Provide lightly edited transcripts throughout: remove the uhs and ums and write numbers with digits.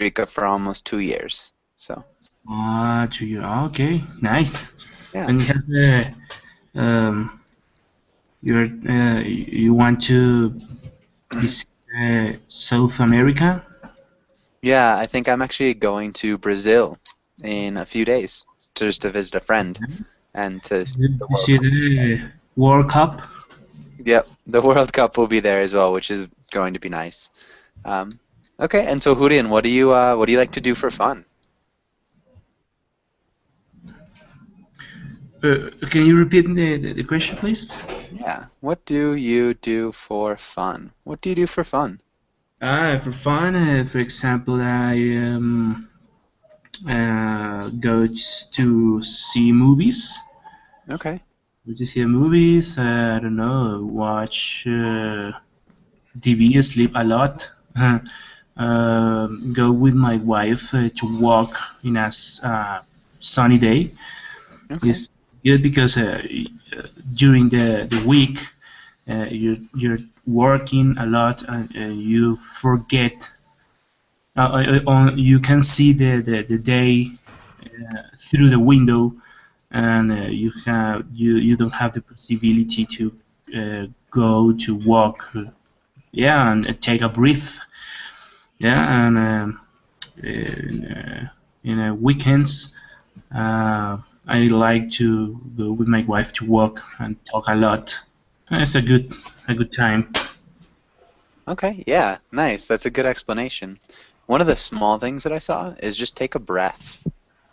Rica for almost 2 years. So 2 years. Okay, nice. yeah. And you have you want to visit South America? Yeah, I think I'm actually going to Brazil in a few days to just to visit a friend and to see Did the you World see Cup. the World Cup? Yep, the World Cup will be there as well, which is going to be nice. Um, okay, and so Julian, what do you like to do for fun? Can you repeat the question, please? Yeah, what do you do for fun? What do you do for fun? For fun, for example, I go to see movies. Okay, Go to see movies. I don't know, watch TV, sleep a lot. Go with my wife to walk in a sunny day. okay, It's good because during the week you're working a lot and you forget. You can see the day through the window, and you don't have the possibility to go to walk. Yeah, and take a breath. Yeah, and in weekends, I like to go with my wife to walk and talk a lot. It's a good time. okay, yeah, nice. That's a good explanation. One of the small things that I saw is just take a breath.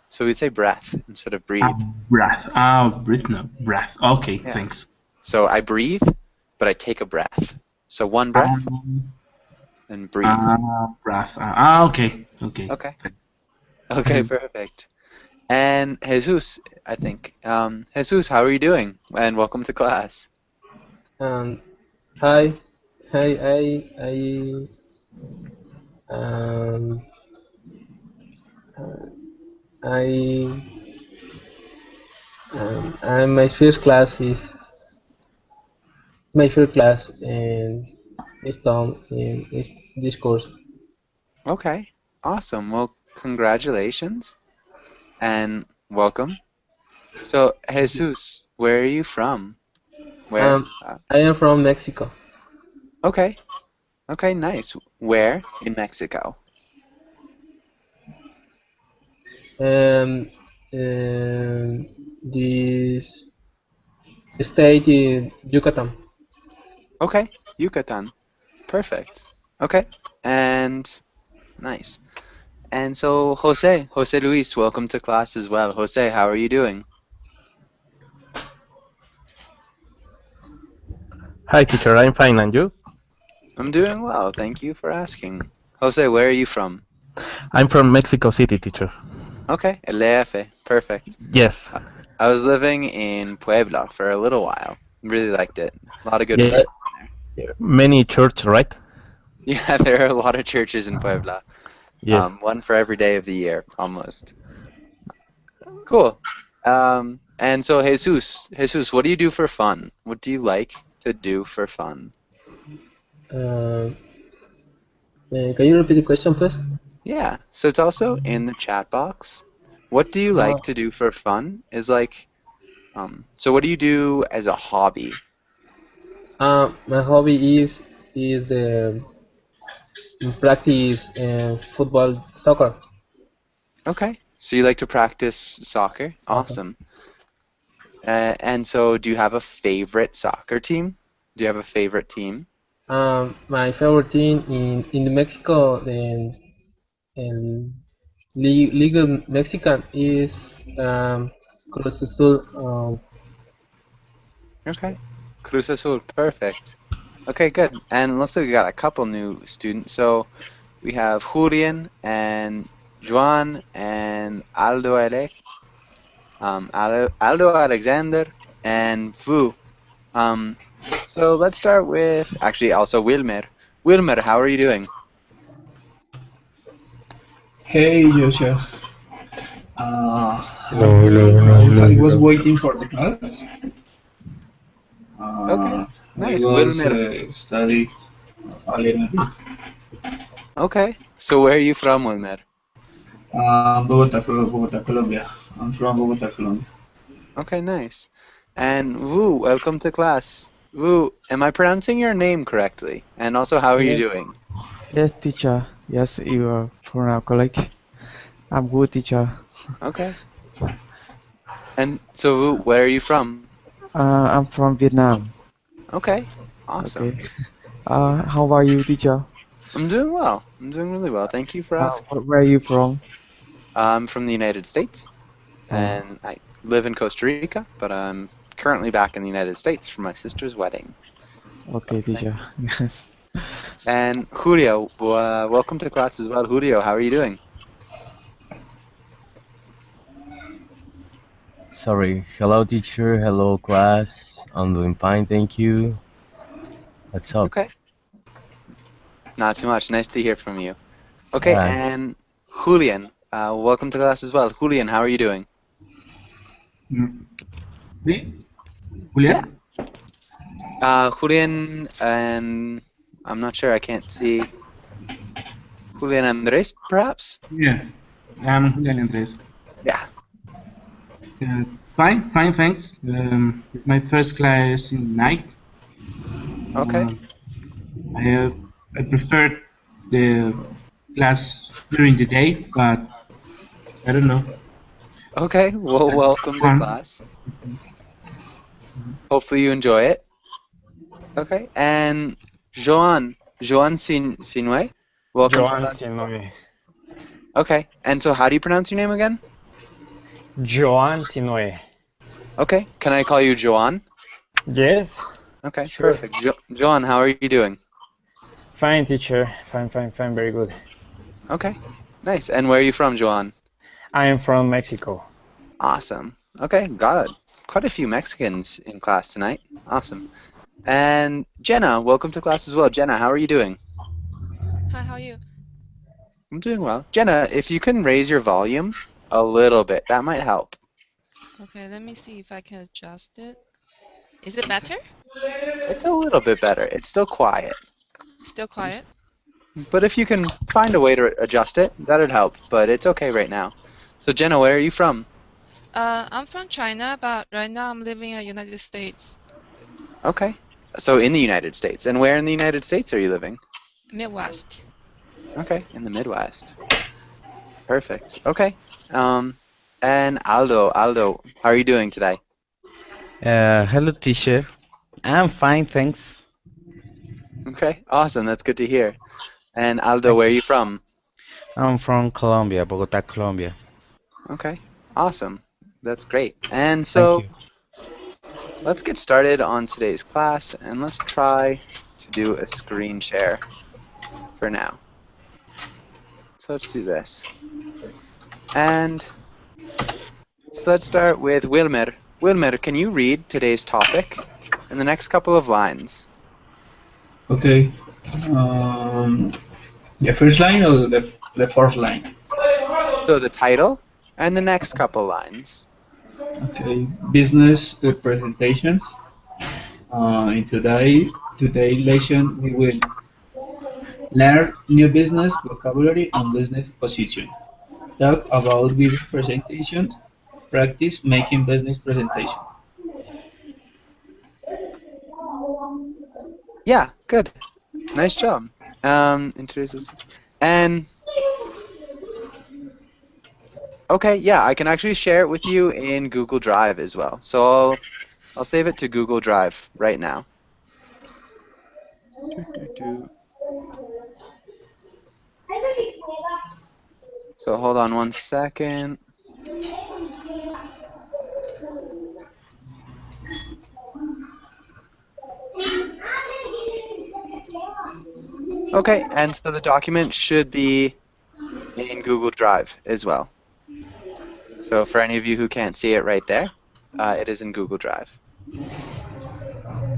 So we'd say breath instead of breathe. Breath. Oh, breath. No, breath. Okay, Yeah. thanks. So I breathe, but I take a breath. So one breath Um, and breathe. breath. Okay, okay. Okay. Okay, perfect. And Jesus, I think. Jesus, how are you doing? And welcome to class. Um, hi, hi, um, I, and my first class and it's done in this course. Okay, awesome. Well, congratulations and welcome. So, Jesus, where are you from? Where? Um, I am from Mexico. Okay, okay, nice. Where? In Mexico. Um, this state in Yucatan. Okay, Yucatan. Perfect. Okay, and nice. And so, Jose Luis, welcome to class as well. Jose, how are you doing? Hi, teacher. I'm fine, and you? I'm doing well. Thank you for asking. Jose, where are you from? I'm from Mexico City, teacher. Okay, El DF. Perfect. Yes. I was living in Puebla for a little while. Really liked it. A lot of good Yeah. food there. Many church, right? Yeah, there are a lot of churches in Puebla. Yes. One for every day of the year, almost. Cool. And so Jesus, what do you do for fun? What do you like to do for fun? Uh, can you repeat the question, please? Yeah, so it's also in the chat box. What do you Uh, like to do for fun? Is like, so what do you do as a hobby? my hobby is the practice football, soccer. Okay, so you like to practice soccer? Okay. Awesome. And so do you have a favorite soccer team? Do you have a favorite team? My favorite team in Mexico and Liga Mexican is Cruz Azul. Okay. Cruz Azul, perfect. Okay, good. And it looks like we got a couple new students. So we have Julian and Juan and Aldo Alexander and Vu. Um, so let's start with actually also Wilmer. Wilmer, how are you doing? Hey Joshua, Hello, I'm hello, good. hello, hello, I was hello. waiting for the class. Okay, I nice. was Wilmer, studying a little bit. Okay. So where are you from, Wilmer? Bogota, Colombia. I'm from Bogota, Colombia. Okay, nice. And Wu, welcome to class. Wu, am I pronouncing your name correctly? And also, how are you Yes, doing? yes, teacher. Yes, you are from our colleague. I'm good, teacher. Okay. And so, Wu, where are you from? I'm from Vietnam. Okay, awesome. Okay. How are you, teacher? I'm doing well. I'm doing really well. Thank you for asking. Where are you from? I'm from the United States, Oh, and I live in Costa Rica, but I'm currently back in the United States for my sister's wedding. okay, teacher. Yes. And Julio, welcome to class as well. Julio, how are you doing? Sorry. Hello, teacher. Hello, class. I'm doing fine, thank you. What's up? Okay. Not too much. Nice to hear from you. Okay, Alright. and Julian, welcome to class as well. Julian, how are you doing? Me? Julian? Julian, and I'm not sure. I can't see. Julian Andres, perhaps? Yeah. I'm Julian Andres. Yeah. Fine, fine, thanks. It's my first class in the night. Okay. I prefer the class during the day, but I don't know. Okay. Well, That's welcome to fun. class. Hopefully you enjoy it. Okay. And Joan Sinue, welcome to Joan class. Sinoe. Okay. And so, how do you pronounce your name again? Joan Sinoe. Okay. Can I call you Joan? Yes. Okay. Sure. Perfect. Joan, how are you doing? Fine, teacher. Fine, fine, fine. Very good. Okay. Nice. And where are you from, Joan? I am from Mexico. Awesome. Okay, got it. Quite a few Mexicans in class tonight. Awesome. And Jenna, welcome to class as well. Jenna, how are you doing? Hi, how are you? I'm doing well. Jenna, if you can raise your volume a little bit, that might help. Okay, let me see if I can adjust it. Is it better? It's a little bit better. It's still quiet. Still quiet? But if you can find a way to adjust it, that'd help. But it's okay right now. So Jenna, where are you from? I'm from China, but right now I'm living in the United States. Okay. So in the United States. And where in the United States are you living? Midwest. Okay, in the Midwest. Perfect. Okay. And Aldo, how are you doing today? Hello, teacher. I'm fine, thanks. Okay, awesome. That's good to hear. And Aldo, Thank where are you. you from? I'm from Colombia, Bogota, Colombia. Okay, awesome. That's great. And Thank so you. let's get started on today's class, and let's try to do a screen share for now. So let's do this. And so let's start with Wilmer. Wilmer, can you read today's topic in the next couple of lines? Okay. The first line or the fourth line? So the title and the next couple lines. Okay. Business presentations. In today lesson, we will learn new business vocabulary and business position. Talk about business presentation. Practice making business presentation. Yeah, good. Nice job. Introduce us. And okay, yeah, I can actually share it with you in Google Drive as well. So I'll save it to Google Drive right now. So hold on one second. Okay, and so the document should be in Google Drive as well. So for any of you who can't see it right there, it is in Google Drive.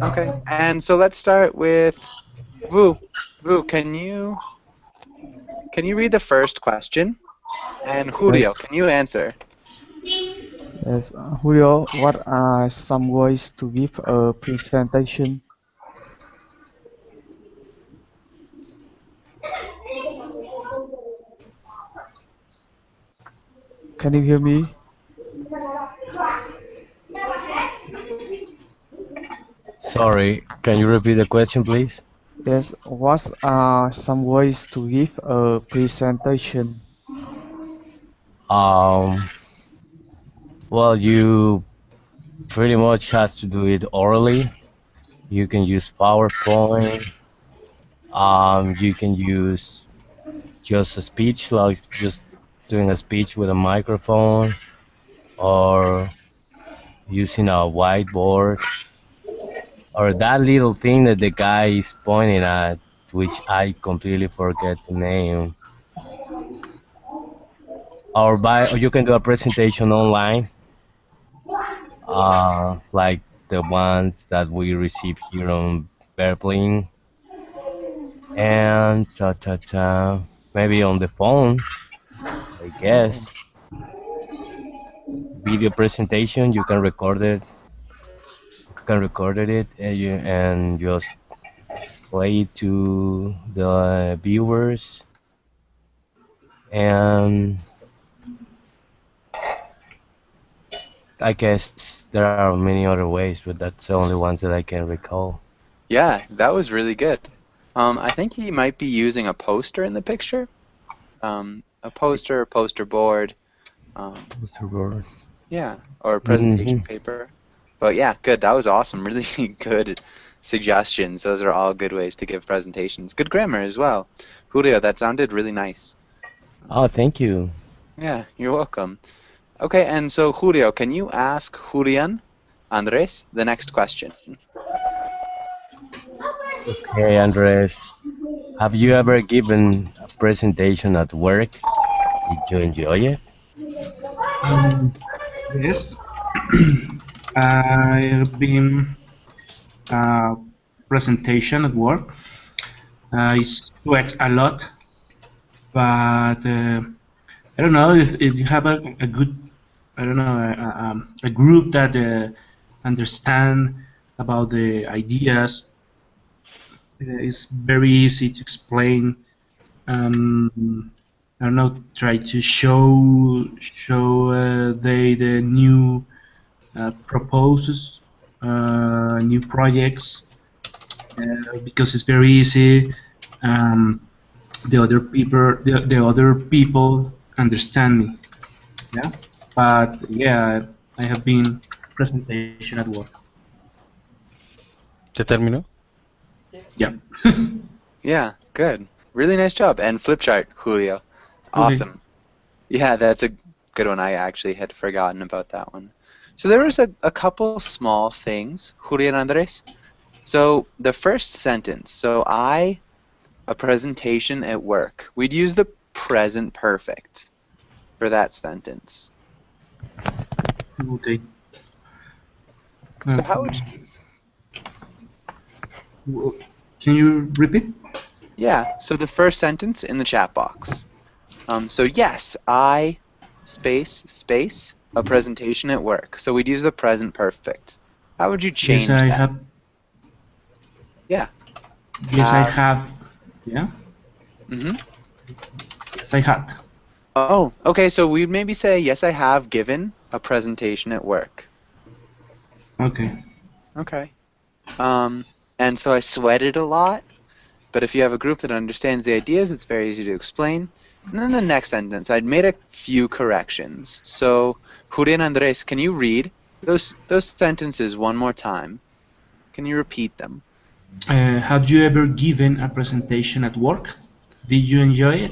Okay, and so let's start with Vu. Vu, can you read the first question? And Julio, Yes. can you answer? Yes. Julio, what are some ways to give a presentation? can you hear me? Sorry, can you repeat the question, please? Yes, what are some ways to give a presentation? Um, well, you pretty much have to do it orally. You can use PowerPoint. You can use just a speech, like just doing a speech with a microphone, or using a whiteboard, or that little thing that the guy is pointing at, which I completely forget the name. Or you can do a presentation online, like the ones that we receive here on Berplin, and maybe on the phone, I guess. Video presentation, you can record it. You can record it and just play it to the viewers. And I guess there are many other ways, but that's the only ones that I can recall. Yeah, that was really good. I think he might be using a poster in the picture. A poster board. Poster board. Yeah, or a presentation paper. But yeah, good. That was awesome. Really good suggestions. Those are all good ways to give presentations. Good grammar as well. Julio, that sounded really nice. Oh, thank you. Yeah, you're welcome. Okay, and so Julio, can you ask Julian Andres the next question? Okay, Andres. Have you ever given a presentation at work? Did you enjoy it? Yes. I've been presentation at work. I sweat a lot, but I don't know if you have a good, I don't know, a group that understand about the ideas. It's very easy to explain. I don't know, try to show the new proposes, new projects, because it's very easy. The other people understand me. Yeah, but yeah, I have been presentation at work. ¿Ya terminó? Yeah. Yeah, good. Really nice job. And flip chart, Julio. Awesome. Yeah, that's a good one. I actually had forgotten about that one. So there was a couple small things, Julian Andres. So the first sentence, so a presentation at work. We'd use the present perfect for that sentence. Okay. So how would you... Can you repeat? Yeah, so the first sentence in the chat box. So yes, I space a presentation at work. So we'd use the present perfect. How would you change yes, I that? have. Yeah. Yes, I have. Yeah. Mm-hmm. Yes, I had. Oh, okay. So we'd maybe say, yes, I have given a presentation at work. Okay. Okay. And so I sweated a lot. But if you have a group that understands the ideas, it's very easy to explain. And then the next sentence, I'd made a few corrections. So, Julian Andres, can you read those sentences one more time? Can you repeat them? Have you ever given a presentation at work? Did you enjoy it?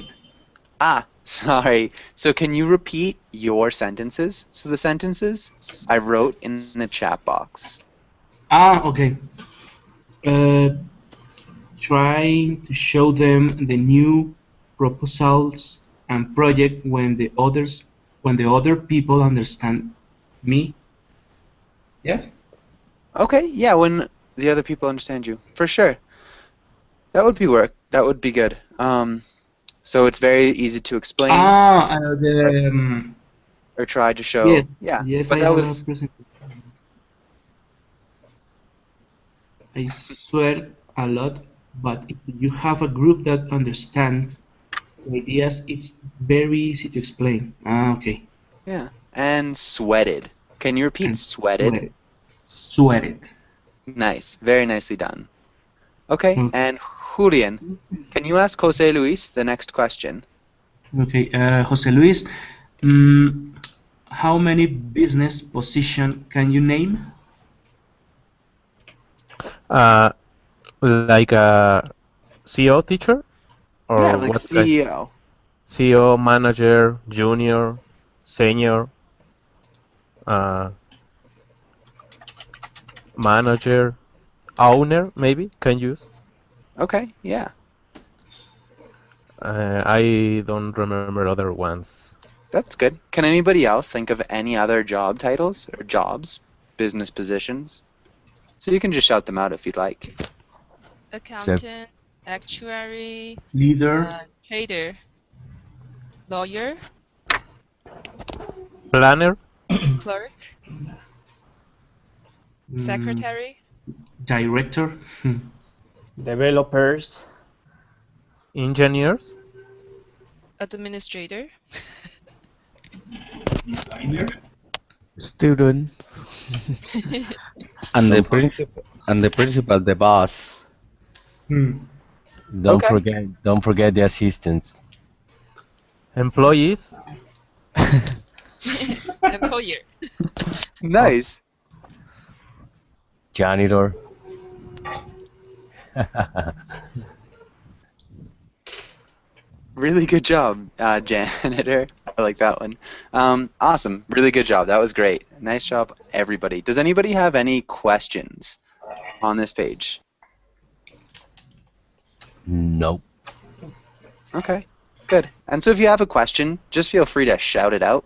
Ah, sorry. So can you repeat your sentences? So the sentences I wrote in the chat box. Ah, okay. Trying to show them the new proposals and project when the other people understand me. Yeah. Okay, yeah, when the other people understand you, for sure. That would be work. That would be good. So it's very easy to explain. Or try to show. Yeah. Yeah. Yes, but I that have was. a presentation. I swear a lot, but if you have a group that understands the ideas, it's very easy to explain. Ah, okay. Yeah. And sweated. Can you repeat sweated? Sweated. Nice. Very nicely done. Okay. Mm. And Julian, can you ask Jose Luis the next question? Okay, Jose Luis, how many business position can you name? Like a CEO teacher? Or Yeah, like what kind? CEO. CEO, manager, junior, senior, uh, manager, owner, maybe can use. Okay, yeah. I don't remember other ones. That's good. Can anybody else think of any other job titles or jobs, business positions? So you can just shout them out if you'd like. Accountant, actuary, Leader, trader, lawyer, Planner, clerk, mm, secretary, director, Developers. engineers, administrator, Designer. Student. And the principal, the boss. Don't Okay. forget the assistants. employees, employer. Nice. Janitor. Really good job, janitor. I like that one. Awesome. Really good job. That was great. Nice job, everybody. Does anybody have any questions on this page? Nope. Okay, good. And so if you have a question, just feel free to shout it out,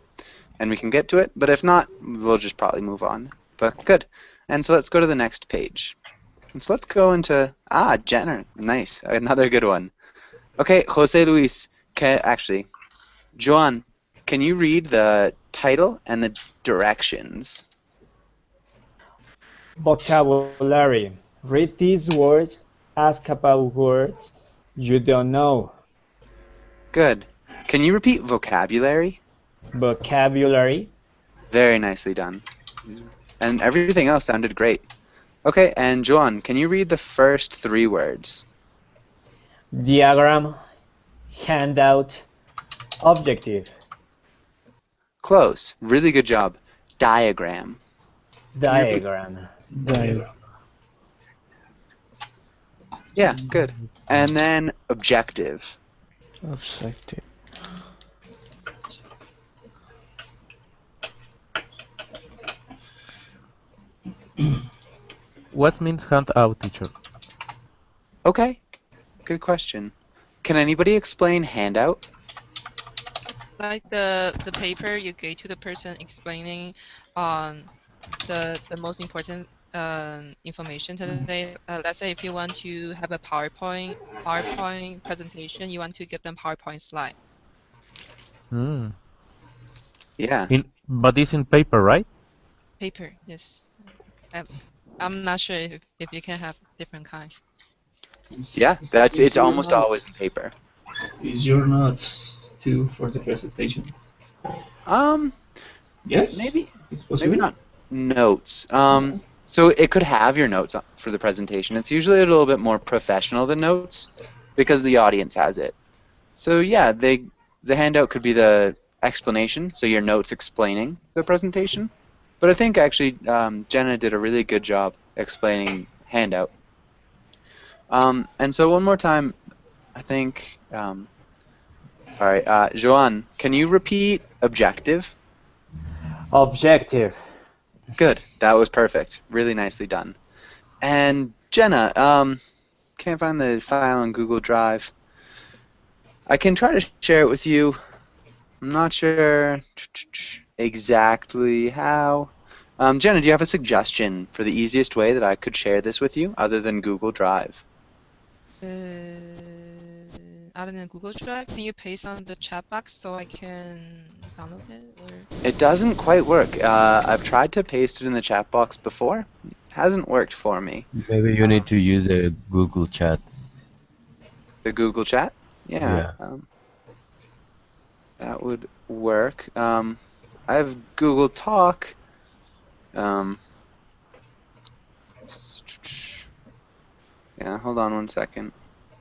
and we can get to it. But if not, we'll just probably move on. But good. And so let's go to the next page. And so let's go into, Jenner. Nice. Another good one. Okay, Jose Luis, actually, Joan, can you read the title and the directions? Vocabulary. Read these words. Ask about words you don't know. Good. Can you repeat vocabulary? Vocabulary. Very nicely done. And everything else sounded great. Okay, and Joan, can you read the first 3 words? Diagram. Handout. Objective. Close. Really good job. Diagram. Diagram. Yeah, good. And then objective. Objective. what means handout, teacher? Okay, good question. Can anybody explain handout? Like the paper you gave to the person explaining the most important information today. Let's say if you want to have a PowerPoint presentation, you want to give them PowerPoint slide. Yeah. But it's in paper, right? Paper, yes. I'm not sure if you can have different kind. Yeah, it's almost always in paper. Is your notes too for the presentation? Yes. Maybe Maybe not notes. So it could have your notes for the presentation. It's usually a little bit more professional than notes because the audience has it. So yeah, the handout could be the explanation, so your notes explaining the presentation. But I think actually Jenna did a really good job explaining handout. And so one more time, I think, sorry, Joan, can you repeat objective? Objective. Good, that was perfect. Really nicely done. And Jenna, can't find the file on Google Drive. I can try to share it with you. I'm not sure exactly how. Jenna, do you have a suggestion for the easiest way that I could share this with you other than Google Drive? Other than Google Drive, can you paste on the chat box so I can download it? Or? It doesn't quite work. I've tried to paste it in the chat box before. It hasn't worked for me. Maybe you need to use the Google Chat. The Google Chat? Yeah. Yeah. That would work. I have Google Talk. Yeah, hold on one second.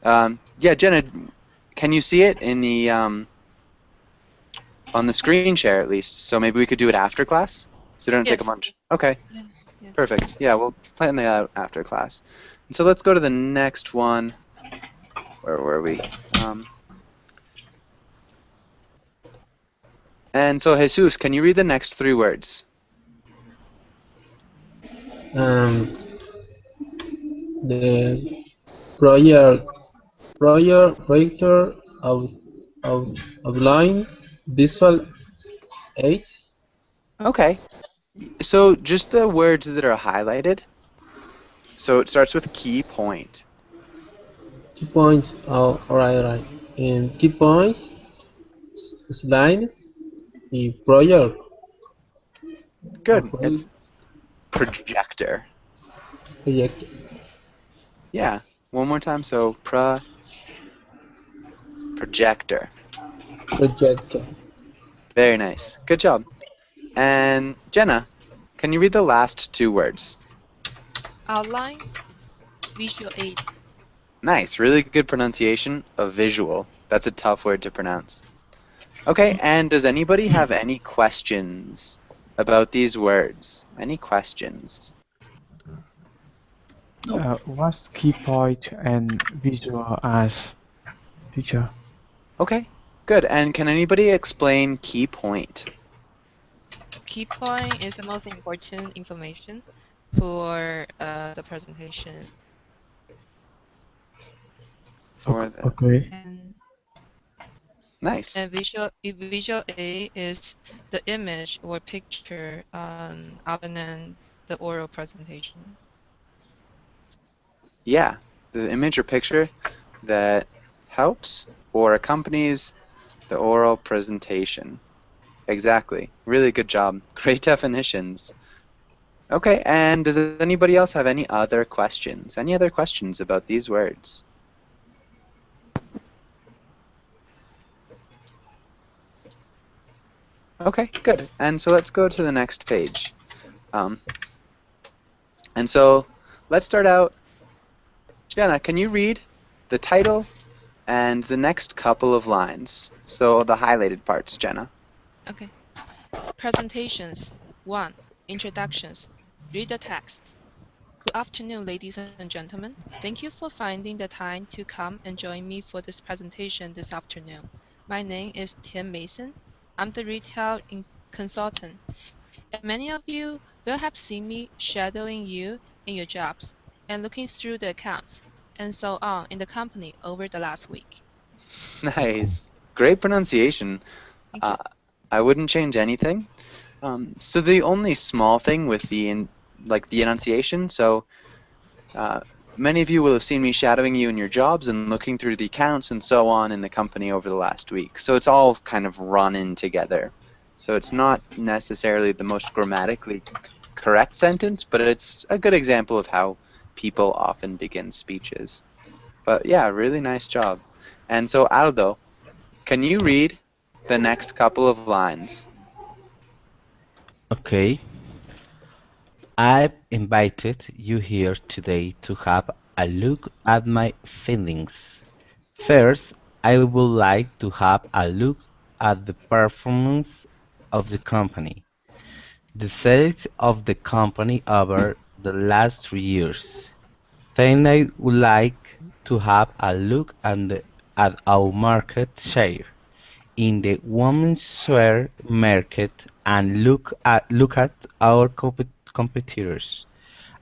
Yeah, Jenna, can you see it in the on the screen share at least? So maybe we could do it after class, so you don't take a Yes. bunch. Yes. Okay, Yeah. Yeah. perfect. Yeah, we'll plan that out after class. And so let's go to the next one. Where were we? And so Jesus, can you read the next 3 words? The projector of outline visual aids. Okay. So just the words that are highlighted. So it starts with key point. Key points. Oh, alright. And key points. Slide. The project. Good. It's projector. Project. Yeah. One more time. So projector. Projector. Very nice. Good job. And Jenna, can you read the last 2 words? Outline, visual aid. Nice. Really good pronunciation of visual. That's a tough word to pronounce. Okay, and does anybody have any questions about these words? Any questions? What's key point and visual as teacher? Okay, good. And can anybody explain key point? Key point is the most important information for the presentation. Okay. Nice. And visual aid is the image or picture other than the oral presentation. Yeah, the image or picture that helps or accompanies the oral presentation. Exactly. Really good job. Great definitions. Okay, and does anybody else have any other questions? Any other questions about these words? Okay, good. And so let's go to the next page. And so let's start out. Jenna, can you read the title and the next couple of lines? So the highlighted parts, Jenna. Okay. Presentations. 1. Introductions. Read the text. Good afternoon, ladies and gentlemen. Thank you for finding the time to come and join me for this presentation this afternoon. My name is Tian Mason. I'm the retail consultant, and many of you will have seen me shadowing you in your jobs and looking through the accounts and so on in the company over the last week. Nice. Great pronunciation. I wouldn't change anything. So the only small thing with the enunciation, so many of you will have seen me shadowing you in your jobs and looking through the accounts and so on in the company over the last week. So it's all kind of run in together. So it's not necessarily the most grammatically correct sentence, but it's a good example of how people often begin speeches. But yeah, really nice job. And so Aldo, can you read the next couple of lines? Okay. I've invited you here today to have a look at my findings. First, I would like to have a look at the performance of the company, the sales of the company over the last 3 years. Then I would like to have a look at our market share in the women's wear market and look at our competitors.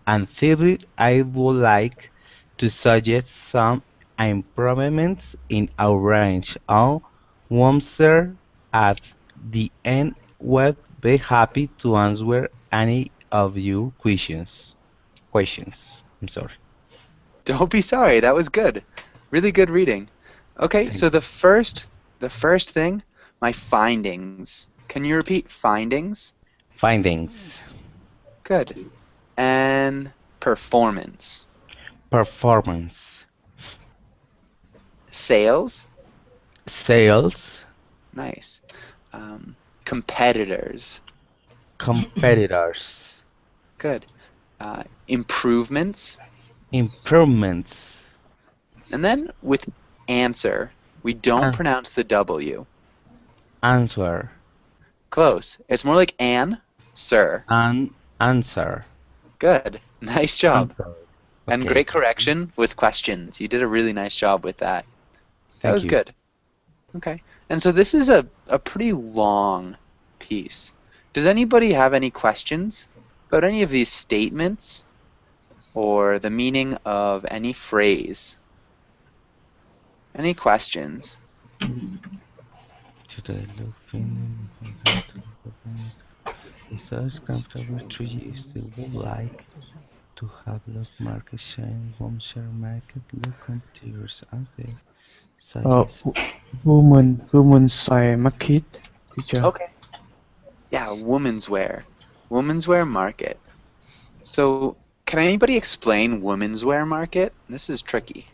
And thirdly, I would like to suggest some improvements in our range of websites. At the end, we'll be happy to answer any of your questions. I'm sorry. Don't be sorry, that was good. Really good reading. Okay, so the first thing, my findings. Can you repeat findings? Findings. Good. And performance. Performance. Sales. Sales. Nice. competitors. Competitors. Good. Improvements. Improvements. And then with answer, we don't An- pronounce the W. Answer. Close. It's more like sir. Answer. Good. Nice job. Answer. And Okay. great correction with questions. You did a really nice job with that. That Thank was you. good. Okay. And so this is a pretty long piece. Does anybody have any questions about any of these statements or the meaning of any phrase? Any questions? Should I look in research comfortable 3 years still would like to have look market share, home share market, look computers, okay. Uh, Size. women's market, teacher. Okay. Yeah, women's wear. Women's wear market. So, can anybody explain women's wear market? This is tricky.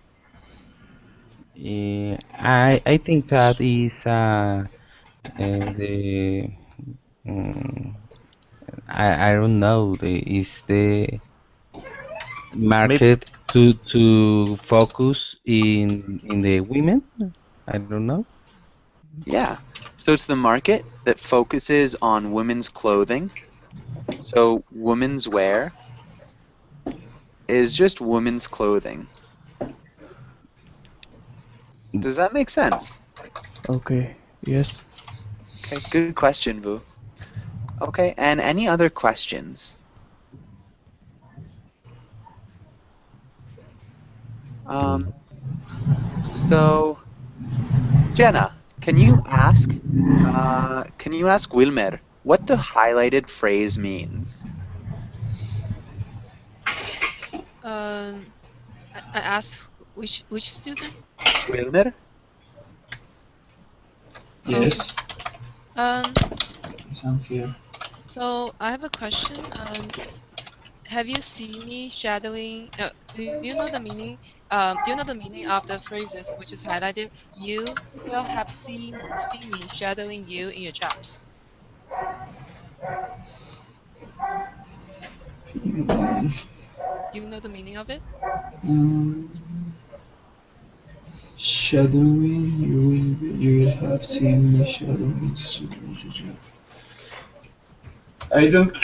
I think that is the I don't know is the market to focus in the women. I don't know. Yeah. So it's the market that focuses on women's clothing. So women's wear is just women's clothing. Does that make sense? Okay. Yes. Okay, good question, Vu. Okay, and any other questions? So, Jenna, can you ask Wilmer what the highlighted phrase means? I asked which student? Wilmer? Yes. Okay. I'm here. So I have a question. Have you seen me shadowing? Do you know the meaning? Do you know the meaning of the phrases which is highlighted? You will have seen me shadowing you in your jobs. Do you know the meaning of it? Shadowing, you will have seen me shadowing. I don't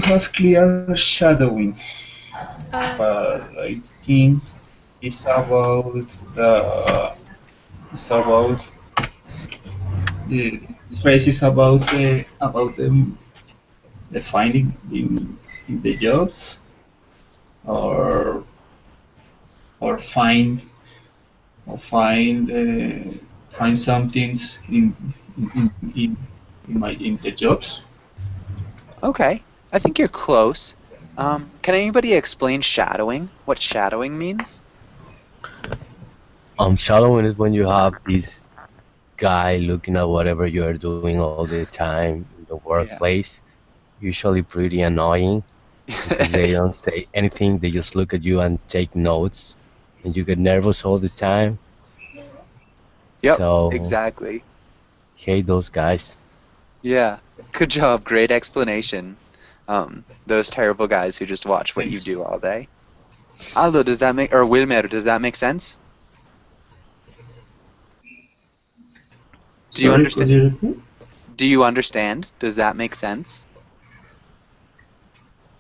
have clear shadowing, but I think it's about the phrase is about the finding in the jobs or find find some things in the jobs. Okay, I think you're close. Can anybody explain shadowing? What shadowing means? Shadowing is when you have this guy looking at whatever you are doing all the time in the workplace. Usually pretty annoying because they don't say anything. They just look at you and take notes, and you get nervous all the time. Yep, So exactly. hate those guys. Yeah, good job. Great explanation. Those terrible guys who just watch what you do all day. Aldo, does that make, or Wilmer, does that make sense? Do you understand? Do you understand? Does that make sense?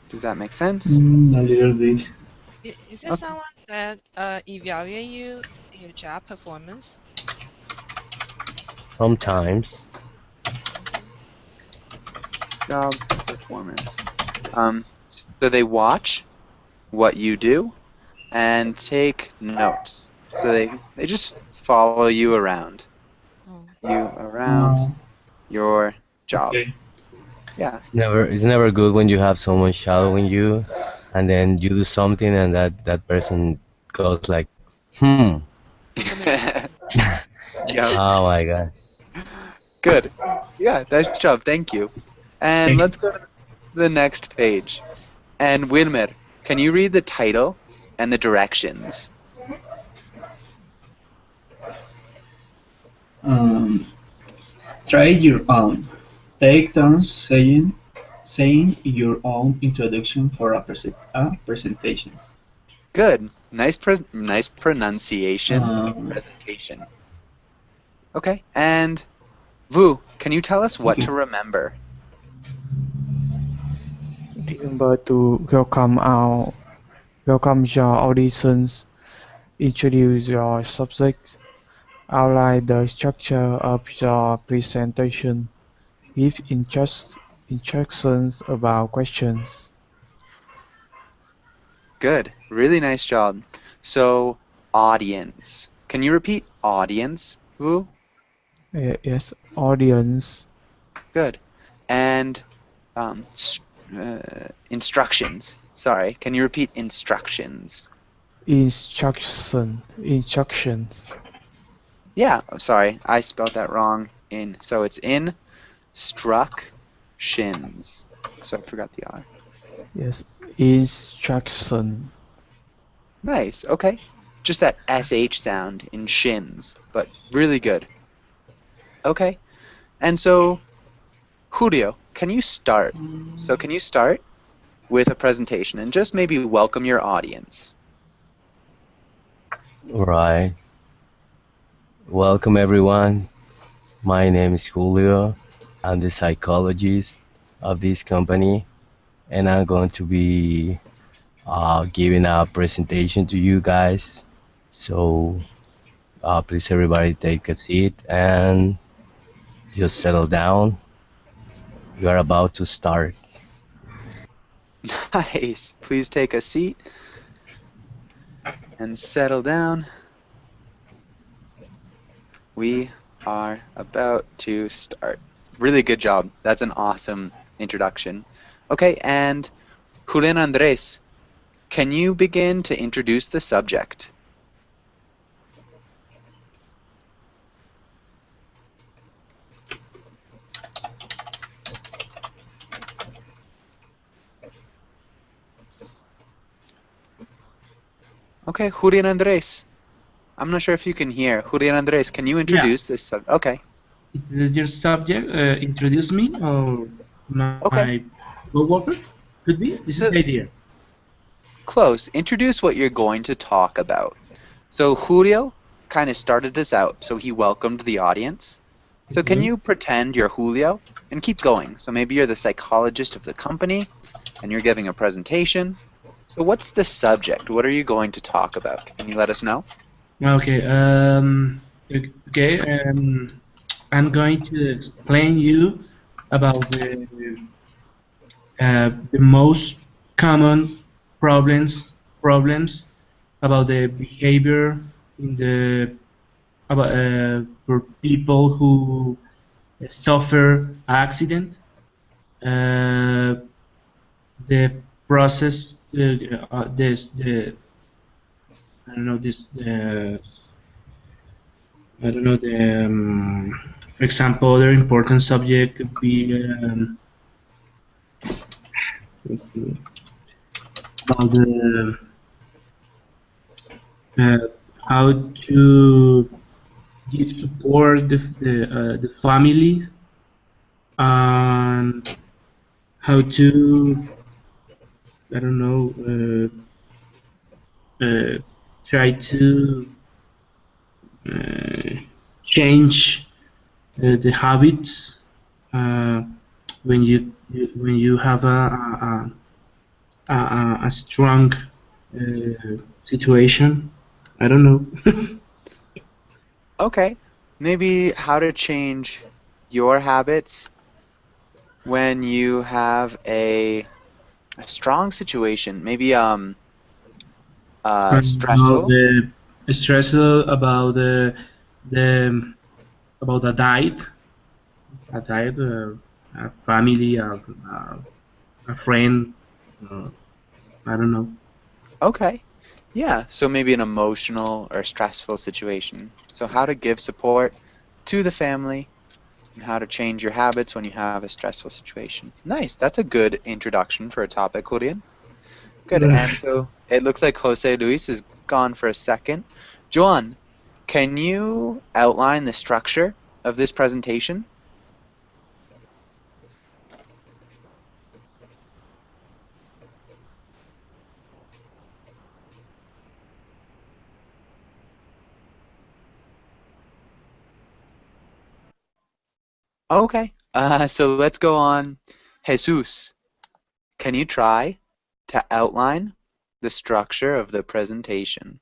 Does that make sense? A little bit. Is there someone that evaluate you in your job performance? Sometimes. Job performance. So they watch what you do and take notes. So they just follow you around. Your job. Okay. Yeah. It's never good when you have someone shadowing you, and then you do something, and that person goes like, Yeah. Oh my god. Good. Yeah, nice job. Thank you. And let's go to the next page. And Wilmer, can you read the title and the directions? Try your own. Take turns saying your own introduction for a presentation. Good. Nice pronunciation. Um, Presentation. Okay. And Vu, can you tell us what Okay. to remember? Remember to welcome your auditions, introduce your subject, outline the structure of your presentation, give instructions about questions. Good. Really nice job. So, audience. Can you repeat audience, Vu? Yes, audience, Good. And instructions. Sorry. Can you repeat instructions? instructions. Yeah. I'm sorry. I spelled that wrong. So it's instructions. So I forgot the R. Yes, instruction. Nice. Okay. Just that SH sound in shins, but really good. Okay. And so, Julio, can you start? So can you start with a presentation and just maybe welcome your audience? Right. Welcome everyone. My name is Julio. I'm the psychologist of this company, and I'm going to be giving a presentation to you guys. So please everybody take a seat and just settle down. We are about to start. Nice. Please take a seat and settle down. We are about to start. Really good job. That's an awesome introduction. Okay, and Julian Andres, can you begin to introduce the subject? Okay, Julian Andres. I'm not sure if you can hear. Julian Andres, can you introduce this subject? Okay. Is your subject introduce me or my Okay. co-worker? Could be. This is So, the idea. close. Introduce what you're going to talk about. So Julio kind of started us out, so he welcomed the audience. So can Mhm. you pretend you're Julio and keep going? So maybe you're the psychologist of the company and you're giving a presentation. So what's the subject? What are you going to talk about? Can you let us know? Okay. Okay. I'm going to explain you about the most common problems about the behavior in the about for people who suffer accident. Uh, the process. This the I don't know this I don't know the for example, other important subject could be about the uh, how to give support the family and how to I don't know try to uh, change the habits uh, when you have a strong situation. I don't know. Okay. Maybe how to change your habits when you have a strong situation. Maybe About stressful. the stress the about a diet, a family, a friend. Uh, I don't know. Okay. Yeah, so maybe an emotional or stressful situation. So how to give support to the family and how to change your habits when you have a stressful situation. Nice. That's a good introduction for a topic, Julian. Good. And so it looks like Jose Luis is gone for a second. Joan, can you outline the structure of this presentation? Okay. So let's go on. Jesus, can you try to outline the structure of the presentation?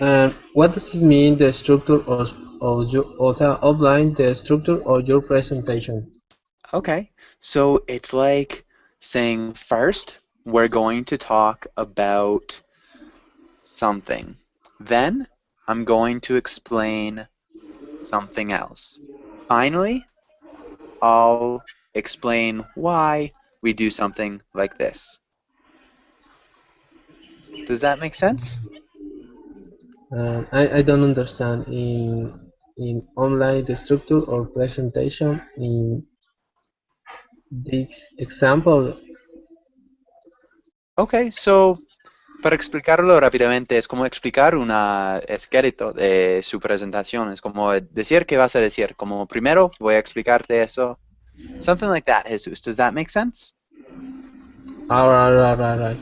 What does this mean, the structure of your, also outline the structure of your presentation? Okay. So it's like saying first, we're going to talk about something. Then I'm going to explain something else. Finally, I'll explain why we do something like this. Does that make sense? I don't understand in online the structure or presentation in this example. Okay, so para explicarlo rápidamente, es como explicar un esqueleto de su presentación. Es como decir qué vas a decir. Como primero voy a explicarte eso. Something like that, Jesus. Does that make sense? Alright.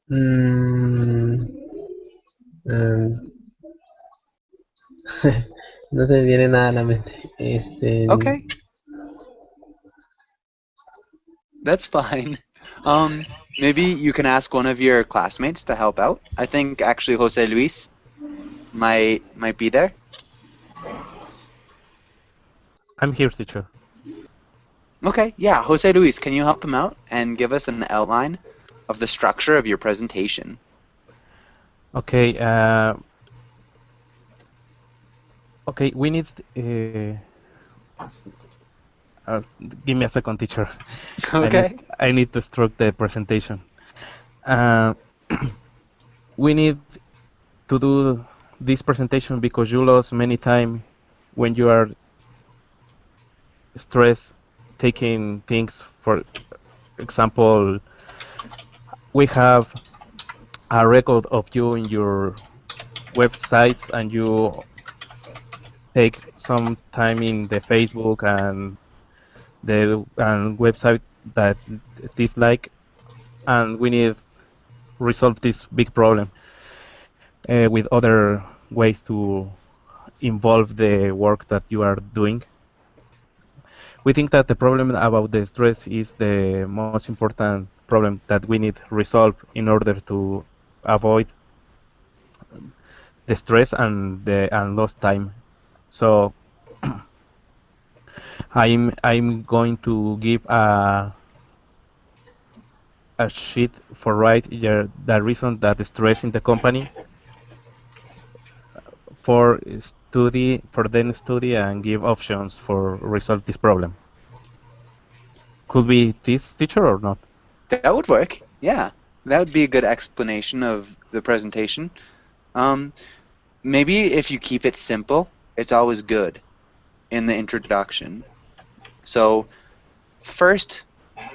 Mm, um, no se me viene nada a la mente. Okay, that's fine. Maybe you can ask one of your classmates to help out. I think actually Jose Luis might be there. I'm here, teacher. Okay, yeah, Jose Luis, can you help him out and give us an outline of the structure of your presentation? Okay. Okay. We need. Give me a second, teacher. Okay. I need to structure the presentation. We need to do this presentation because you lost many time when you are stressed taking things. For example, we have a record of you in your websites and you take some time in the Facebook and the website that dislike, and we need resolve this big problem with other ways to involve the work that you are doing. We think that the problem about the stress is the most important problem that we need resolve in order to avoid the stress and lost time. So I'm going to give a sheet for write the reason that the stress in the company for then study and give options for resolve this problem. Could be this, teacher, or not? That would work. Yeah, that would be a good explanation of the presentation. Maybe if you keep it simple, it's always good in the introduction. So first,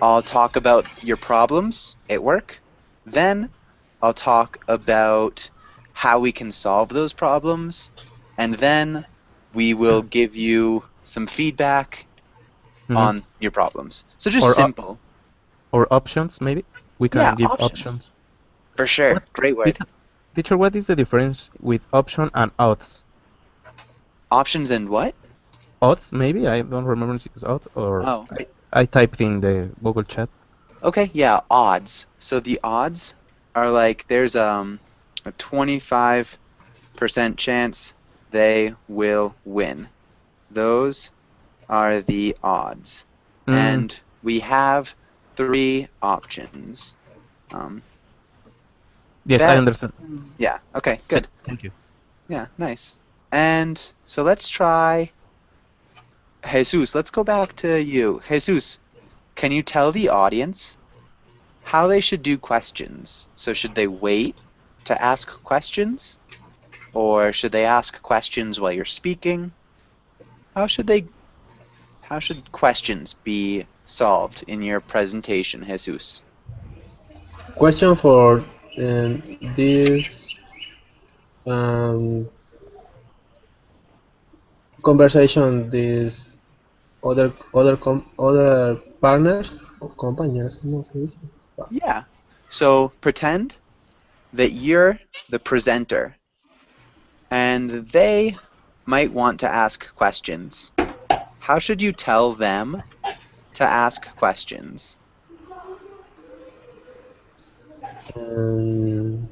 I'll talk about your problems at work. Then I'll talk about how we can solve those problems. And then we will give you some feedback on your problems. So just simple. Or options, maybe? We can give options. For sure. Great word. Teacher, what is the difference with option and odds? Options and what? Odds, maybe? I don't remember if it's odds or... Oh. I typed in the Google chat. Okay, yeah, odds. So the odds are like there's a 25% chance they will win. Those are the odds. And we have 3 options. Yes, I understand. Yeah, okay, good. Thank you. Yeah, nice. And so let's try Jesus. Let's go back to you. Jesus, can you tell the audience how they should do questions? So should they wait to ask questions? Or should they ask questions while you're speaking? How should questions be solved in your presentation, Jesus? Question for this conversation, this other partners or compañeros, ¿cómo se dice? Yeah. So pretend that you're the presenter, and they might want to ask questions. How should you tell them to ask questions? Um,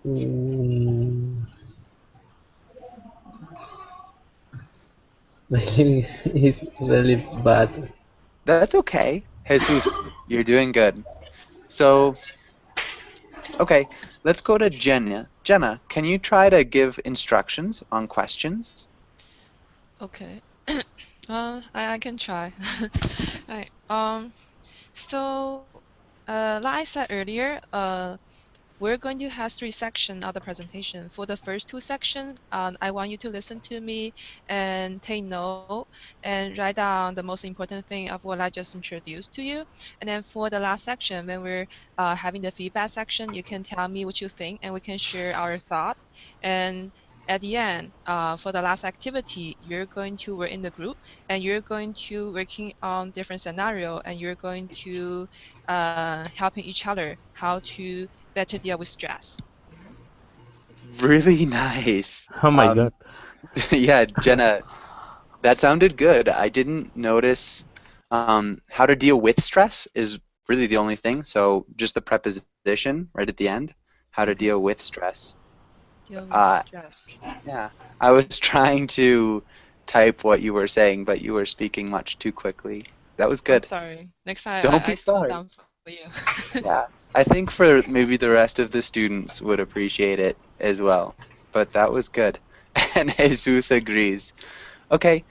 mm, my English is really bad. That's okay. Jesus, you're doing good. So, okay, let's go to Jenna. Jenna, can you try to give instructions on questions? Okay. I can try. Right. So, like I said earlier, we're going to have 3 sections of the presentation. For the first 2 sections, I want you to listen to me and take note and write down the most important thing of what I just introduced to you. And then for the last section, when we're having the feedback section, you can tell me what you think and we can share our thought. And at the end, for the last activity, you're going to work in the group and you're going to working on different scenario and you're going to helping each other how to better deal with stress. Really nice. Oh my God. Yeah, Jenna, that sounded good. I didn't notice how to deal with stress is really the only thing. So just the preposition right at the end, how to deal with stress. Deal with stress. Yeah, I was trying to type what you were saying, but you were speaking much too quickly. That was good. I'm sorry. Next time Don't be I slow sorry. down for you. Yeah, I think for maybe the rest of the students would appreciate it as well. But that was good. And Jesus agrees. Okay,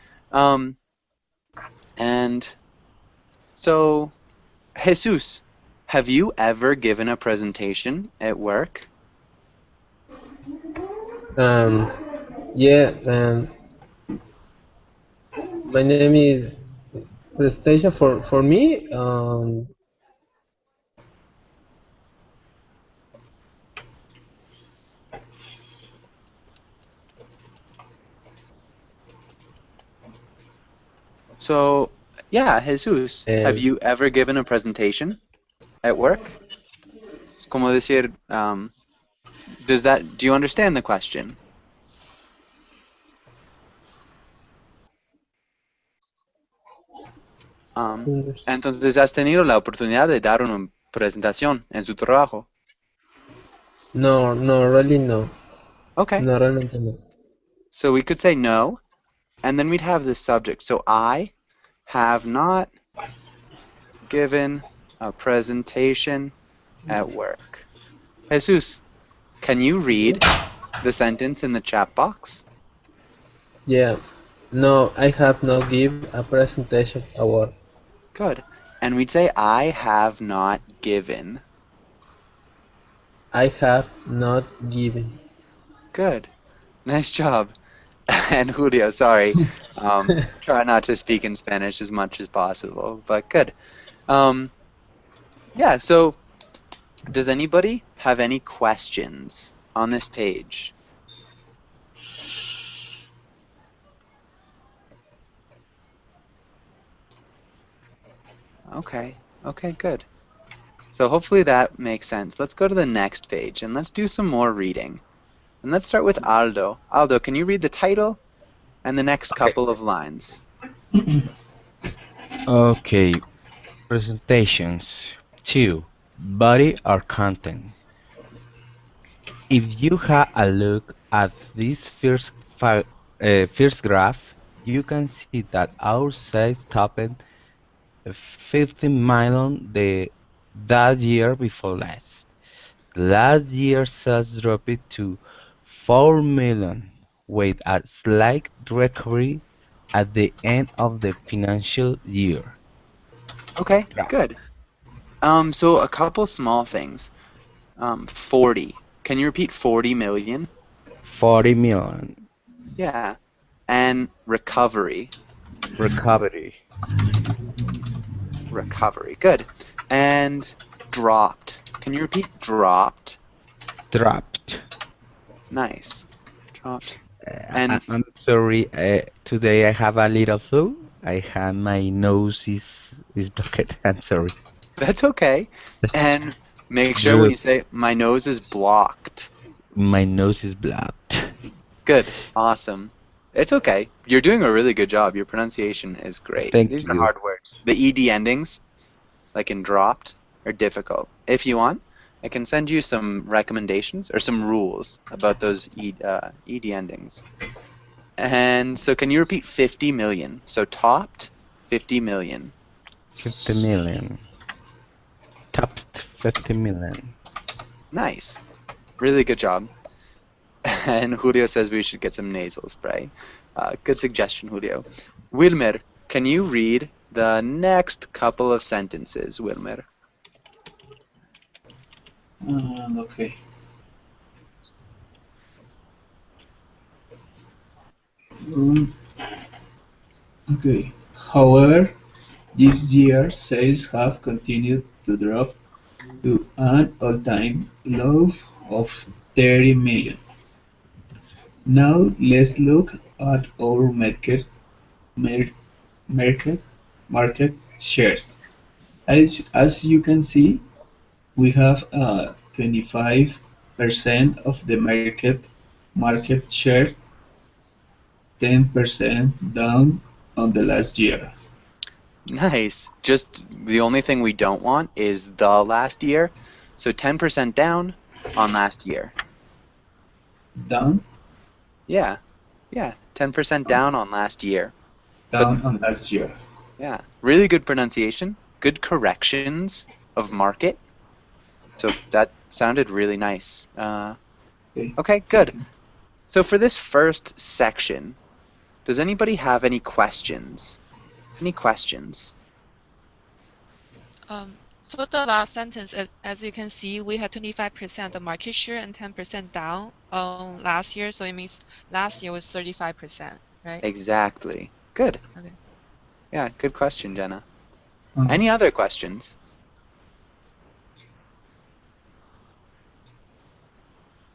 and so Jesus, have you ever given a presentation at work? Yeah, my name is presentation for me. So, yeah, Jesus, have Um, you ever given a presentation at work? Es como decir, do you understand the question? Entonces, ¿has tenido la oportunidad de dar una presentación en su trabajo? no, really no. Okay. No, realmente no. So we could say no, and then we'd have the subject. So I have not given a presentation at work. Jesus, can you read the sentence in the chat box? Yeah, no, I have not give a presentation award. Good. And we'd say I have not given. I have not given. Good. Nice job. And Julio, sorry. Try not to speak in Spanish as much as possible, but good. Yeah, so does anybody have any questions on this page? Okay, good. So hopefully that makes sense. Let's go to the next page and let's do some more reading. And let's start with Aldo. Aldo, can you read the title and the next couple of lines? Okay, presentations. 2. Body or content. If you have a look at this first graph, you can see that our sales topped 50 million that year before last. Last year's sales dropped to 4 million, with a slight recovery at the end of the financial year. Okay, good. So a couple small things. 40. Can you repeat 40 million? 40 million. Yeah. And recovery. Recovery. Recovery. Good. And dropped. Can you repeat dropped? Dropped. Nice. Dropped. And I'm sorry. Today I have a little flu. I have my nose is blocked. I'm sorry. that's okay. And make sure when Good. you say my nose is blocked. My nose is blocked. Good. Awesome. It's okay. You're doing a really good job. Your pronunciation is great. Thank These are you. hard words. The ed endings, like in dropped, are difficult. If you want, I can send you some recommendations or some rules about those ed endings. And so can you repeat 50 million? So topped, 50 million. 50 million. Topped 50 million. Nice. Really good job. And Julio says we should get some nasal spray. Good suggestion, Julio. Wilmer, can you read the next couple of sentences, Wilmer? Okay. Um, okay. However, this year sales have continued to drop to an all-time low of 30 million. Now let's look at our mer- market market share. As you can see, we have 25% of the market share, 10% down on the last year. Nice. Just the only thing we don't want is the last year. So 10% down on last year. Down? Yeah. Yeah. 10% down on last year. Down on last year. Yeah. Really good pronunciation. Good corrections of market. So that sounded really nice. Okay, good. So for this first section, does anybody have any questions? Any questions? For the last sentence, as you can see, we had 25% of market share and 10% down on last year. So it means last year was 35%, right? Exactly. Good. Okay. Yeah, good question, Jenna. Any other questions?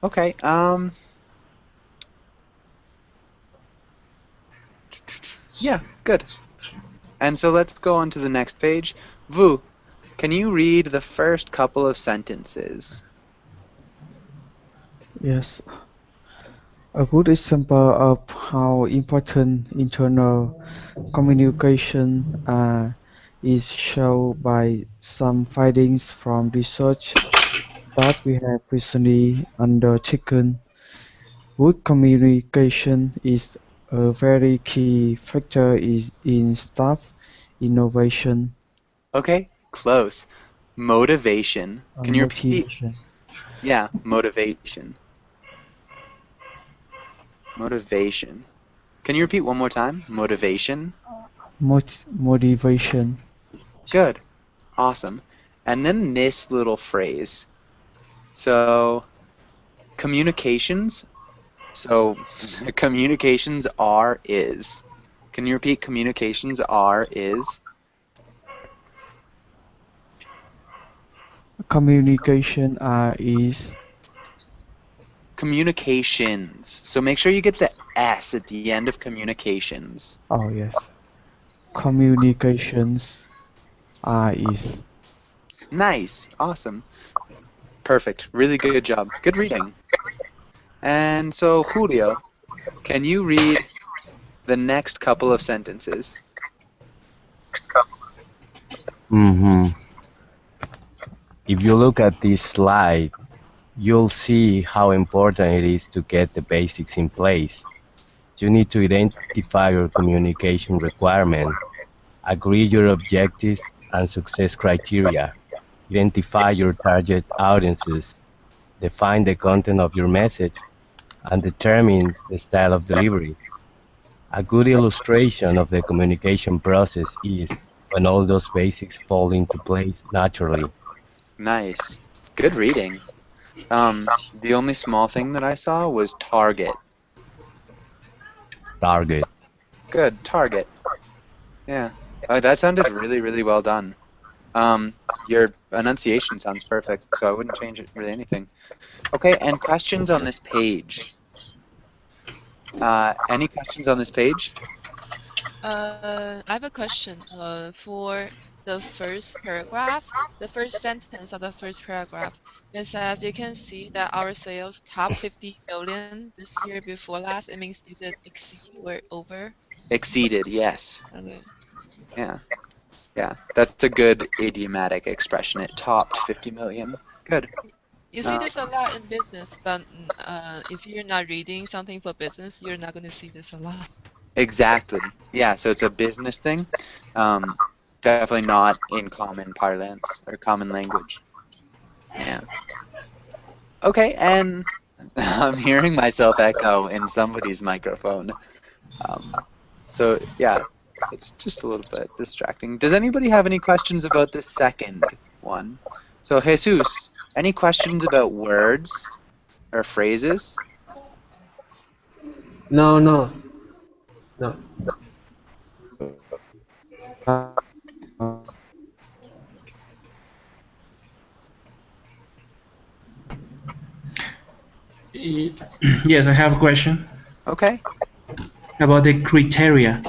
Okay, yeah, good. And so let's go on to the next page. Vu, can you read the first couple of sentences? Yes. A good example of how important internal communication is shown by some findings from research that we have recently undertaken. Good communication is a very key factor in staff innovation Okay, close. Motivation. and Can you repeat? motivation. Yeah, motivation. Motivation. Can you repeat one more time? Motivation. Motivation. Good. Awesome. And then this little phrase. So, communications. So, communications are is. Can you repeat communications are is? Communication is Communications. So make sure you get the S at the end of communications. oh yes. Communications is Nice. Awesome. Perfect. Really good job. Good reading. And so, Julio, can you read the next couple of sentences? If you look at this slide, you'll see how important it is to get the basics in place. You need to identify your communication requirement, agree your objectives and success criteria, identify your target audiences, define the content of your message, and determine the style of delivery. A good illustration of the communication process is when all those basics fall into place naturally. Nice. Good reading. The only small thing that I saw was target. Target. Good. Target. Yeah. That sounded really, really well done. Your enunciation sounds perfect, so I wouldn't change it really anything. Okay, and questions on this page? Any questions on this page? I have a question. For the first paragraph, the first sentence of the first paragraph, it says you can see that our sales top 50 million this year before last. It means is it exceed or over? Exceeded, yes. Okay. Yeah. Yeah. That's a good idiomatic expression. It topped 50 million. Good. You see this a lot in business, but if you're not reading something for business, you're not going to see this a lot. Exactly. Yeah, so it's a business thing. Definitely not in common parlance or common language. Yeah. Okay, and I'm hearing myself echo in somebody's microphone. So yeah, it's just a little bit distracting. Does anybody have any questions about the second one? So Jesus, any questions about words or phrases? No, no, no. Yes, I have a question Okay. about the criteria.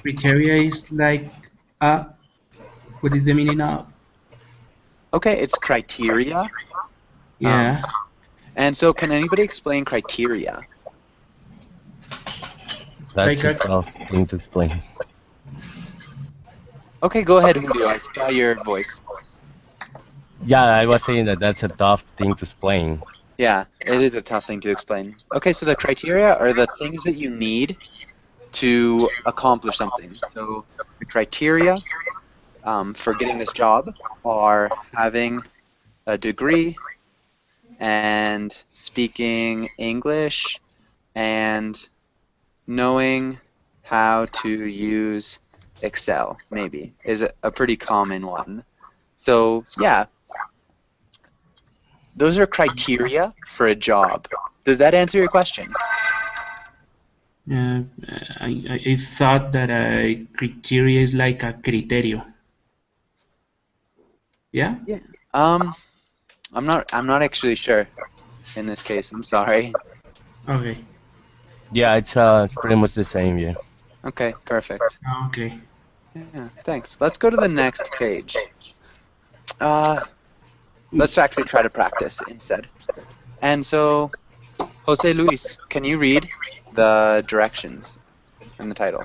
Criteria is like what is the meaning of? Okay, it's criteria. Yeah. And so can anybody explain criteria? That's Like a tough thing to explain. Okay, go ahead, Julio. I saw your voice. Yeah, I was saying that that's a tough thing to explain. Yeah, it is a tough thing to explain. Okay, so the criteria are the things that you need to accomplish something. So the criteria for getting this job are having a degree and speaking English and knowing how to use Excel, maybe, is a pretty common one. So yeah, those are criteria for a job. Does that answer your question? I thought that a criteria is like a criterio. Yeah? Yeah. I'm not actually sure in this case. I'm sorry. Okay. Yeah, it's pretty much the same. Yeah. Okay, perfect. Okay. Yeah, thanks. Let's go to the next page. Let's actually try to practice instead. And so, Jose Luis, can you read the directions in the title?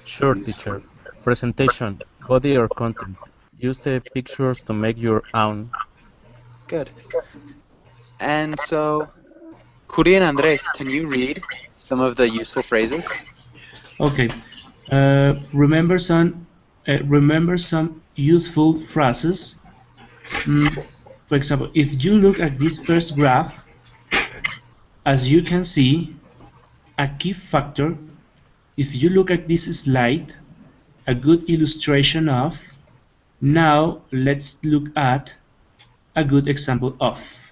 Sure, teacher. Presentation, body or content. Use the pictures to make your own. Good. And so, Julian Andres, can you read some of the useful phrases? Okay. Remember some useful phrases. For example, if you look at this first graph, as you can see, a key factor, if you look at this slide, a good illustration of, now let's look at a good example of.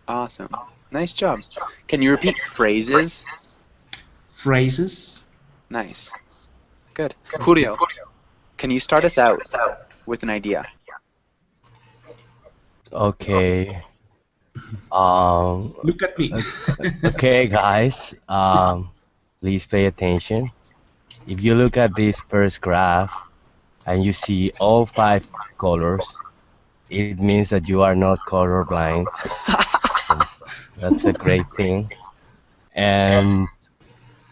Awesome. Nice job. Can you repeat phrases? Phrases. Nice. Good. Julio, can you start us out with an idea? Okay. Look at me. Okay, guys. Please pay attention. If you look at this first graph and you see all 5 colors, it means that you are not colorblind. That's a great thing. And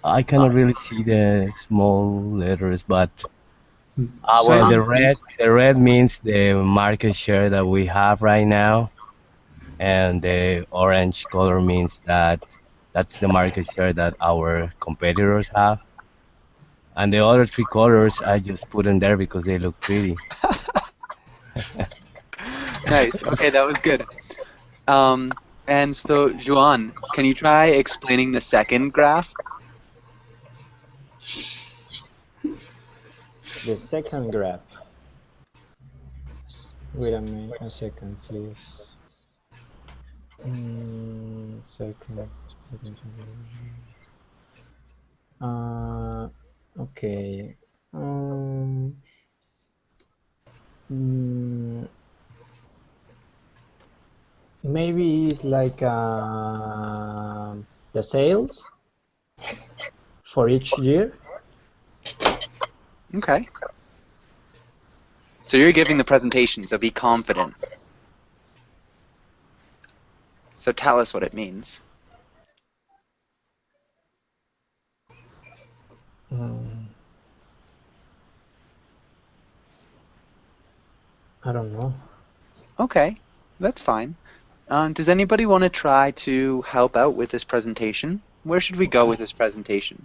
I cannot really see the small letters, but well, the red means the market share that we have right now, and the orange color means that that's the market share that our competitors have. And the other 3 colors I just put in there because they look pretty. Nice. Okay, that was good. And so, Juan, can you try explaining the second graph? The second graph. Wait a second, please. Second. Okay. Maybe it's like the sales for each year. Okay. So you're giving the presentation, so be confident. So tell us what it means. I don't know. Okay, that's fine. Does anybody want to try to help out with this presentation? Where should we go with this presentation?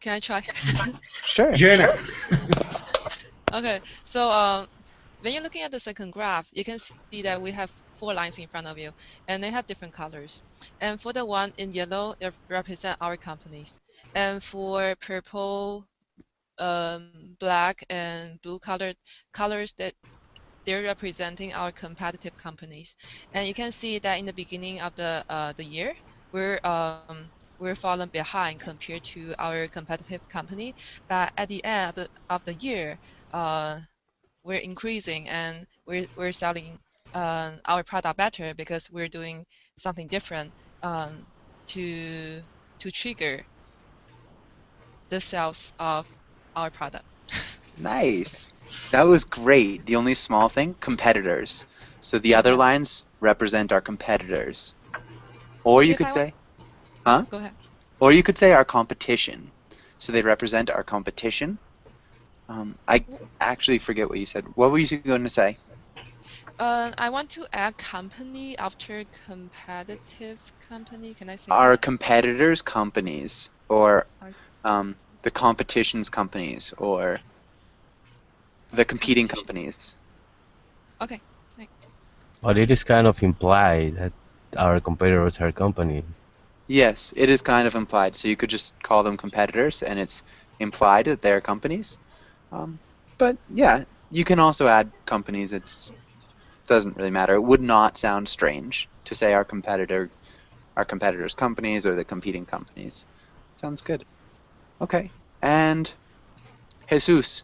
Can I try? Sure. Jenna. Okay, so when you're looking at the second graph, you can see that we have 4 lines in front of you, and they have different colors. And for the one in yellow, it represent our companies. And for purple, black, and blue colors, that they're representing our competitive companies. And you can see that in the beginning of the year, we're falling behind compared to our competitive company, but at the end of the year, we're increasing and we're selling our product better because we're doing something different to trigger the sales of our product. Nice. That was great. The only small thing, competitors. So the other lines represent our competitors. Or you could say, huh? Go ahead. Or you could say our competition. So they represent our competition. I actually forget what you said. What were you going to say? I want to add company after competitive company. Can I say Our that? competitors' companies, or the competition's companies, or the competing companies. Okay. But it is kind of implied that our competitors are companies. Yes, it is kind of implied. So you could just call them competitors, and it's implied that they're companies. But yeah, you can also add companies. It doesn't really matter. It would not sound strange to say our competitors' companies or the competing companies. Sounds good. Okay. And Jesus,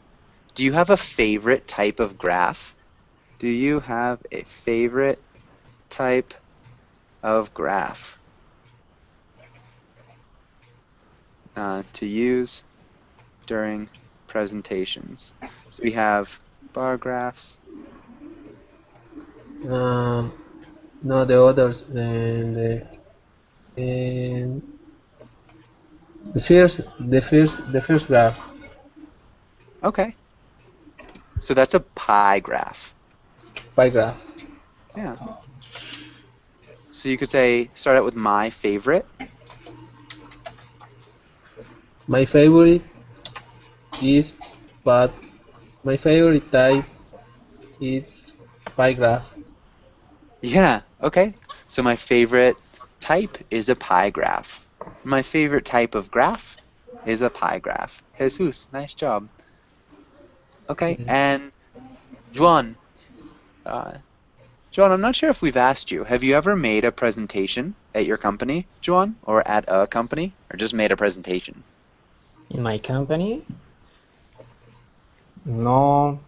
do you have a favorite type of graph? Do you have a favorite type of graph to use during presentations? So we have bar graphs. No, the others. And the first graph. Okay. So that's a pie graph. Pie graph. Yeah. So you could say, start out with my favorite. My favorite is, but my favorite type is pie graph. Yeah, okay. So my favorite type is a pie graph. My favorite type of graph is a pie graph. Jesus, nice job. Okay, and Juan, I'm not sure if we've asked you. Have you ever made a presentation at your company, Juan, or at a company, or just made a presentation? In my company? No.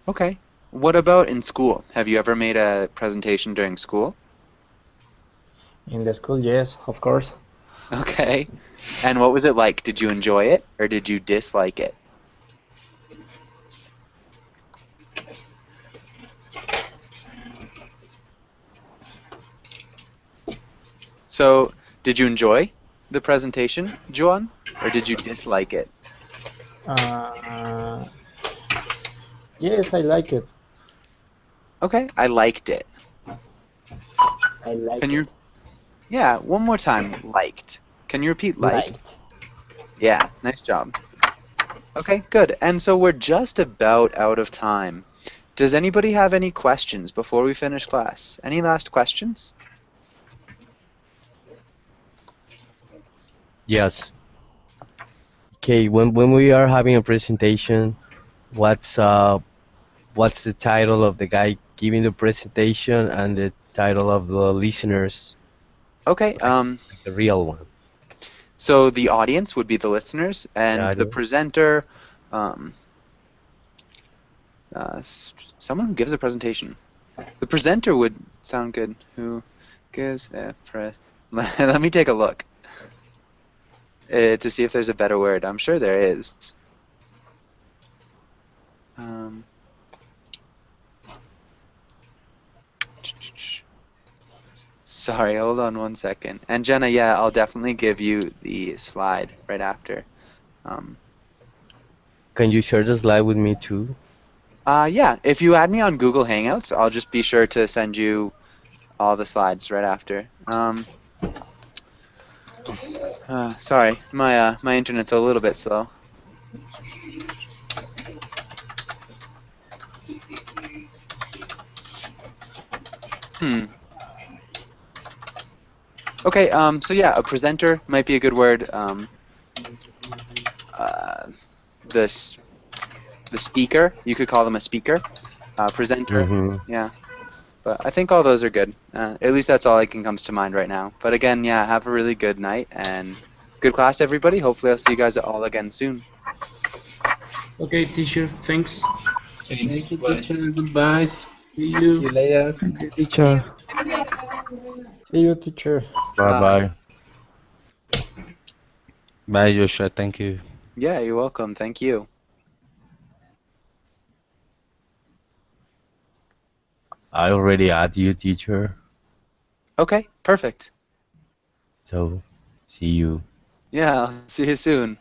Okay. What about in school? Have you ever made a presentation during school? In the school, yes, of course. Okay. And what was it like? Did you enjoy it, or did you dislike it? So, did you enjoy the presentation, Juan, or did you dislike it? Yes, I like it. Okay, I liked it. I like Can it. you? Yeah, one more time. Liked. Can you repeat liked? Liked. Yeah, nice job. Okay, good. And so we're just about out of time. Does anybody have any questions before we finish class? Any last questions? Yes. Okay, when we are having a presentation, what's the title of the guy giving the presentation and the title of the listeners? Okay, Like the real one. so the audience would be the listeners, and Yeah, I the know. presenter, Someone who gives a presentation. The presenter would sound good. Who gives a Let me take a look to see if there's a better word. I'm sure there is. Sorry, hold on one second. And Jenna, yeah, I'll definitely give you the slide right after. Can you share the slide with me too? Yeah, if you add me on Google Hangouts, I'll just be sure to send you all the slides right after. Sorry, my internet's a little bit slow. Okay, so yeah, a presenter might be a good word. The speaker, you could call them a speaker. Presenter, yeah. But I think all those are good. At least that's all that comes to mind right now. But again, yeah, have a really good night and good class, everybody. Hopefully I'll see you guys all again soon. Okay, teacher, thanks. Thank you, teacher. Goodbye. See you. See you later. Thank you, teacher. See you, teacher. Bye-bye. Bye, Joshua. Thank you. Yeah, you're welcome. Thank you. I already add you, teacher. Okay, perfect. So, see you. Yeah, I'll see you soon.